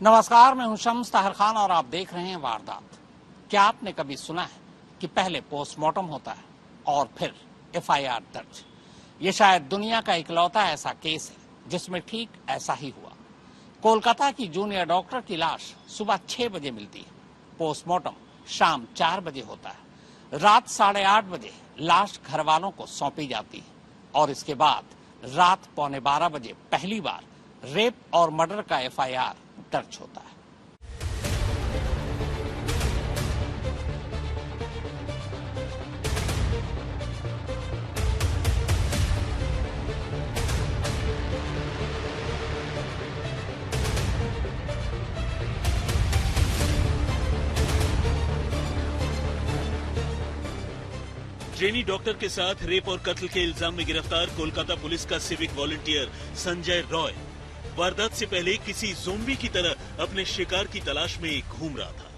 नमस्कार, मैं हूं शम्स ताहिर खान और आप देख रहे हैं वारदात। क्या आपने कभी सुना है कि पहले पोस्टमार्टम होता है और फिर एफआईआर दर्ज? ये शायद दुनिया का इकलौता ऐसा केस है जिसमें ठीक ऐसा ही हुआ। कोलकाता की जूनियर डॉक्टर की लाश सुबह 6 बजे मिलती है, पोस्टमार्टम शाम 4 बजे होता है, रात 8:30 बजे लाश घर वालों को सौंपी जाती है और इसके बाद रात 11:15 बजे पहली बार रेप और मर्डर का एफआईआर दर्ज होता है। ट्रेनी डॉक्टर के साथ रेप और कत्ल के इल्जाम में गिरफ्तार कोलकाता पुलिस का सिविक वॉलंटियर संजय रॉय वारदात से पहले किसी ज़ोंबी की तरह अपने शिकार की तलाश में घूम रहा था।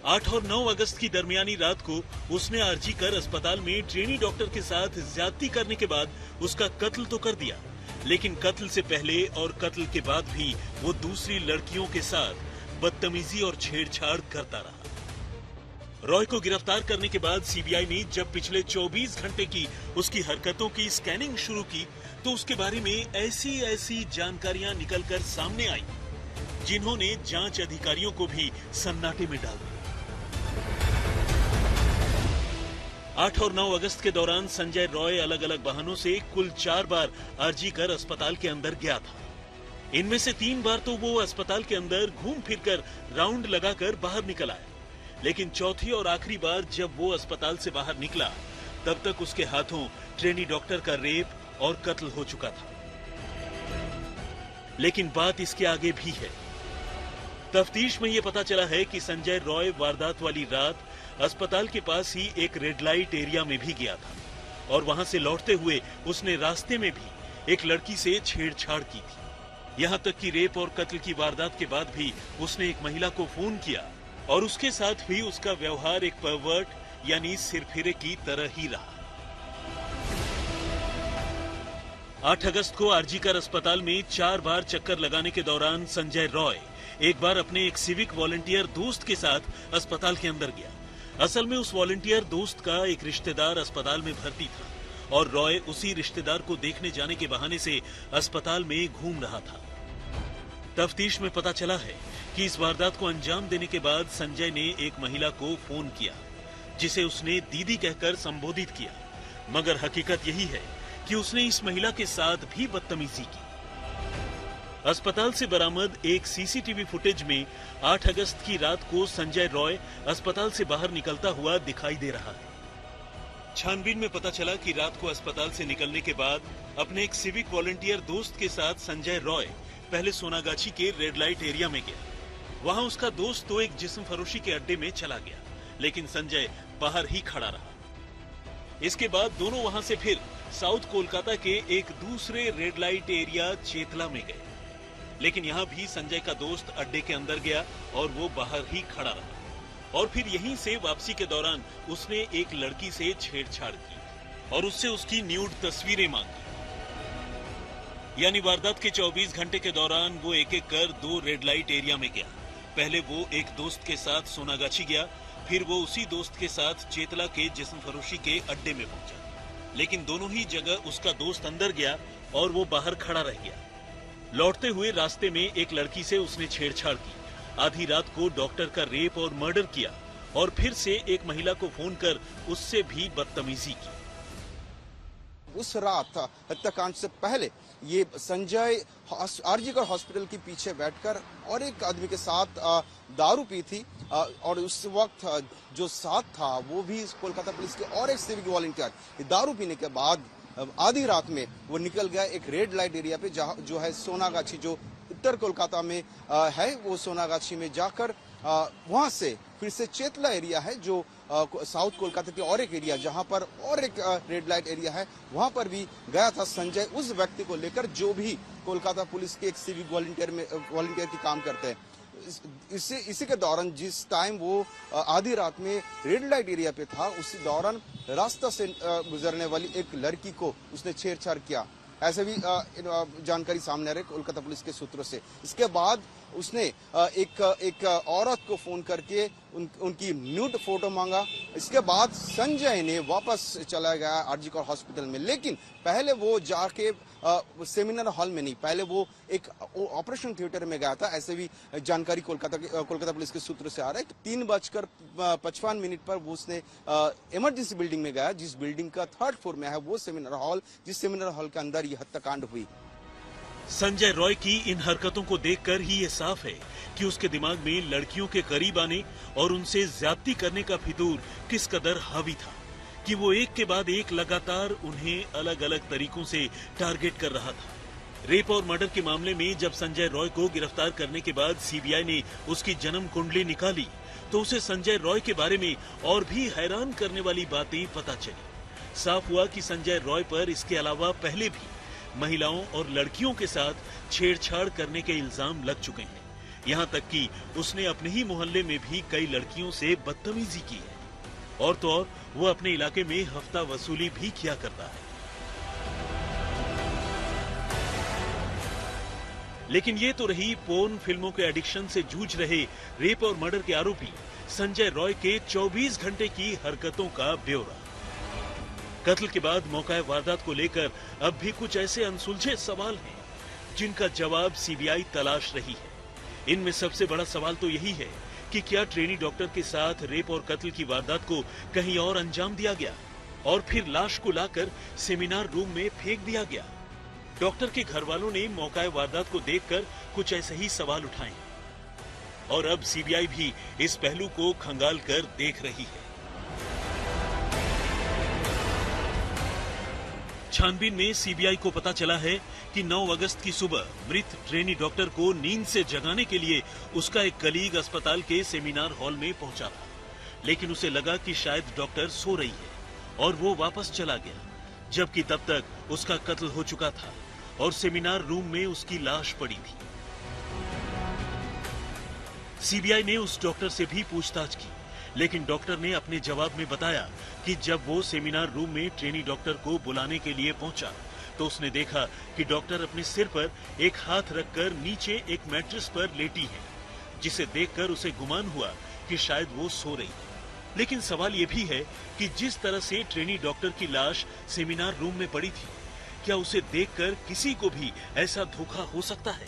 8 और 9 अगस्त की दरमियानी रात को उसने आरजी कर अस्पताल में ट्रेनी डॉक्टर के साथ ज्यादती करने के बाद उसका कत्ल तो कर दिया, लेकिन कत्ल से पहले और कत्ल के बाद भी वो दूसरी लड़कियों के साथ बदतमीजी और छेड़छाड़ करता रहा। रॉय को गिरफ्तार करने के बाद सीबीआई ने जब पिछले 24 घंटे की उसकी हरकतों की स्कैनिंग शुरू की तो उसके बारे में ऐसी जानकारियां निकलकर सामने आई जिन्होंने जांच अधिकारियों को भी सन्नाटे में डाल दिया। 8 और 9 अगस्त के दौरान संजय रॉय अलग अलग वाहनों से कुल 4 बार आरजी कर अस्पताल के अंदर गया था। इनमें से 3 बार तो वो अस्पताल के अंदर घूम फिरकर राउंड लगाकर बाहर निकल आया, लेकिन चौथी और आखिरी बार जब वो अस्पताल से बाहर निकला तब तक उसके हाथों ट्रेनी डॉक्टर का रेप और कत्ल हो चुका था। लेकिन बात इसके आगे भी है। तफ्तीश में ये पता चला है कि संजय रॉय वारदात वाली रात अस्पताल के पास ही एक रेड लाइट एरिया में भी गया था और वहां से लौटते हुए उसने रास्ते में भी एक लड़की से छेड़छाड़ की थी। यहां तक कि रेप और कत्ल की वारदात के बाद भी उसने एक महिला को फोन किया और उसके साथ भी उसका व्यवहार एक परवर्ट यानी सिरफिरे की तरह ही रहा। 8 अगस्त को आरजी कर अस्पताल में 4 बार चक्कर लगाने के दौरान संजय रॉय एक बार अपने एक सिविक वॉलंटियर दोस्त के साथ अस्पताल के अंदर गया। असल में उस वॉलंटियर दोस्त का एक रिश्तेदार अस्पताल में भर्ती था और रॉय उसी रिश्तेदार को देखने जाने के बहाने से अस्पताल में घूम रहा था। तफ्तीश में पता चला है कि इस वारदात को अंजाम देने के बाद संजय ने एक महिला को फोन किया जिसे उसने दीदी कहकर संबोधित किया, मगर हकीकत यही है कि उसने इस महिला के साथ भी बदतमीजी की। अस्पताल से बरामद एक सीसीटीवी फुटेज में 8 अगस्त की रात को संजय रॉय अस्पताल से बाहर निकलता हुआ दिखाई दे रहा है। छानबीन में पता चला कि रात को अस्पताल से निकलने के बाद अपने एक सिविक वॉलंटियर दोस्त के साथ संजय रॉय पहले सोनागाछी के रेड लाइट एरिया में गया। वहां उसका दोस्त तो एक जिस्म फरोशी के अड्डे में चला गया, लेकिन संजय बाहर ही खड़ा रहा। इसके बाद दोनों वहां से फिर साउथ कोलकाता के एक दूसरे रेड लाइट एरिया चेतला में गए, लेकिन यहां भी संजय का दोस्त अड्डे के अंदर गया और वो बाहर ही खड़ा रहा। और फिर यहीं से वापसी के दौरान उसने एक लड़की से छेड़छाड़ की और उससे उसकी न्यूड तस्वीरें मांगी। यानी वारदात के 24 घंटे के दौरान वो एक एक कर 2 रेड लाइट एरिया में गया। पहले वो एक दोस्त के साथ सोनागाछी गया, फिर वो उसी दोस्त के साथ चेतला के जिस्म फरोशी के अड्डे में पहुंचा, लेकिन दोनों ही जगह उसका दोस्त अंदर गया और वो बाहर खड़ा रह गया। लौटते हुए रास्ते में एक लड़की से उसने छेड़छाड़ की, आधी रात को डॉक्टर का रेप और मर्डर किया और फिर से एक महिला को फोन कर उससे भी बदतमीजी की। उस रात हत्याकांड से पहले ये संजय आरजी कर हॉस्पिटल के पीछे बैठकर और एक आदमी के साथ दारू पी थी और उस वक्त जो साथ था वो भी कोलकाता पुलिस के और एक सिविक वॉलंटियर दारू पीने के बाद आधी रात में वो निकल गया एक रेड लाइट एरिया पे जहाँ जो है सोनागाछी, जो उत्तर कोलकाता में है, वो सोनागाछी में जाकर वहां से फिर से चेतला एरिया है जो साउथ कोलकाता के और एक एरिया जहां पर और एक रेड लाइट एरिया है, वहां पर भी गया था संजय उस व्यक्ति को लेकर जो भी कोलकाता पुलिस के एक सिविक वॉलंटियर की काम करते हैं। इसी के दौरान जिस टाइम वो आधी रात में रेड लाइट एरिया पे था, उसी दौरान रास्ता से गुजरने वाली एक लड़की को उसने छेड़छाड़ किया। ऐसे भी जानकारी सामने आ रही है कोलकाता पुलिस के सूत्रों से। इसके बाद उसने एक औरत को फोन करके उनकी न्यूड फोटो मांगा। इसके बाद संजय ने वापस चला गया आरजीकर हॉस्पिटल में, लेकिन पहले वो जाके सेमिनार हॉल में नहीं, पहले वो एक ऑपरेशन थिएटर में गया था। ऐसे भी जानकारी कोलकाता पुलिस के सूत्रों से आ रहा है कि 3:55 पर वो उसने इमरजेंसी बिल्डिंग में गया, जिस बिल्डिंग का 3rd फ्लोर में है वो सेमिनार हॉल, जिस सेमिनार हॉल के अंदर ये हत्याकांड हुई। संजय रॉय की इन हरकतों को देखकर ही ये साफ है कि उसके दिमाग में लड़कियों के करीब आने और उनसे ज्यादती करने का फितूर किस कदर हावी था कि वो एक के बाद एक लगातार उन्हें अलग अलग तरीकों से टारगेट कर रहा था। रेप और मर्डर के मामले में जब संजय रॉय को गिरफ्तार करने के बाद सीबीआई ने उसकी जन्म कुंडली निकाली तो उसे संजय रॉय के बारे में और भी हैरान करने वाली बातें पता चली। साफ हुआ कि संजय रॉय पर इसके अलावा पहले भी महिलाओं और लड़कियों के साथ छेड़छाड़ करने के इल्जाम लग चुके हैं। यहाँ तक कि उसने अपने ही मोहल्ले में भी कई लड़कियों से बदतमीजी की है और तो और वो अपने इलाके में हफ्ता वसूली भी किया करता है। लेकिन ये तो रही पोर्न फिल्मों के एडिक्शन से जूझ रहे रेप और मर्डर के आरोपी संजय रॉय के 24 घंटे की हरकतों का ब्यौरा। कत्ल के बाद मौका वारदात को लेकर अब भी कुछ ऐसे अनसुलझे सवाल हैं जिनका जवाब सीबीआई तलाश रही है। इनमें सबसे बड़ा सवाल तो यही है कि क्या ट्रेनी डॉक्टर के साथ रेप और कत्ल की वारदात को कहीं और अंजाम दिया गया और फिर लाश को लाकर सेमिनार रूम में फेंक दिया गया। डॉक्टर के घर वालों ने मौका वारदात को देखकर कुछ ऐसे ही सवाल उठाए और अब सीबीआई भी इस पहलू को खंगाल कर देख रही है। छानबीन में सीबीआई को पता चला है कि 9 अगस्त की सुबह मृत ट्रेनी डॉक्टर को नींद से जगाने के लिए उसका एक कलीग अस्पताल के सेमिनार हॉल में पहुंचा था, लेकिन उसे लगा कि शायद डॉक्टर सो रही है और वो वापस चला गया, जबकि तब तक उसका कत्ल हो चुका था और सेमिनार रूम में उसकी लाश पड़ी थी। सीबीआई ने उस डॉक्टर से भी पूछताछ की, लेकिन डॉक्टर ने अपने जवाब में बताया कि जब वो सेमिनार रूम में ट्रेनी डॉक्टर को बुलाने के लिए पहुंचा तो उसने देखा कि डॉक्टर अपने सिर पर एक हाथ रखकर नीचे एक मैट्रेस पर लेटी है, जिसे देखकर उसे गुमान हुआ कि शायद वो सो रही है। लेकिन सवाल ये भी है कि जिस तरह से ट्रेनी डॉक्टर की लाश सेमिनार रूम में पड़ी थी, क्या उसे देखकर किसी को भी ऐसा धोखा हो सकता है?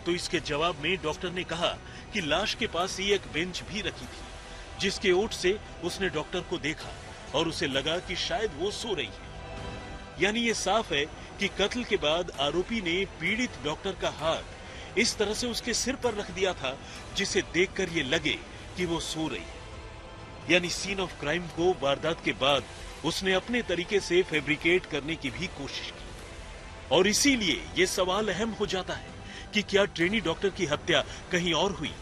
तो इसके जवाब में डॉक्टर ने कहा कि लाश के पास ही एक बेंच भी रखी थी, जिसके ओट से उसने डॉक्टर को देखा और उसे लगा कि शायद वो सो रही है। यानी ये साफ है कि कत्ल के बाद आरोपी ने पीड़ित डॉक्टर का हाथ इस तरह से उसके सिर पर रख दिया था जिसे देखकर ये लगे कि वो सो रही है। यानी सीन ऑफ क्राइम को वारदात के बाद उसने अपने तरीके से फैब्रिकेट करने की भी कोशिश की और इसीलिए ये सवाल अहम हो जाता है कि क्या ट्रेनी डॉक्टर की हत्या कहीं और हुई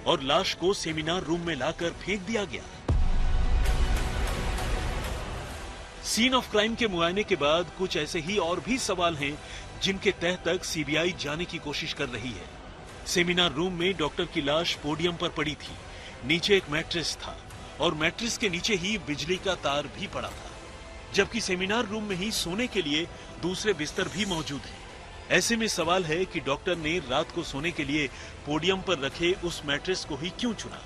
और लाश को सेमिनार रूम में लाकर फेंक दिया गया। सीन ऑफ क्राइम के मुआयने के बाद कुछ ऐसे ही और भी सवाल हैं जिनके तह तक सीबीआई जाने की कोशिश कर रही है। सेमिनार रूम में डॉक्टर की लाश पोडियम पर पड़ी थी, नीचे एक मैट्रेस था और मैट्रेस के नीचे ही बिजली का तार भी पड़ा था, जबकि सेमिनार रूम में ही सोने के लिए दूसरे बिस्तर भी मौजूद हैं। ऐसे में सवाल है कि डॉक्टर ने रात को सोने के लिए पोडियम पर रखे उस मैट्रेस को ही क्यों चुना।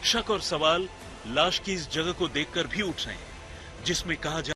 शक और सवाल लाश की इस जगह को देखकर भी उठ रहे हैं, जिसमें कहा जा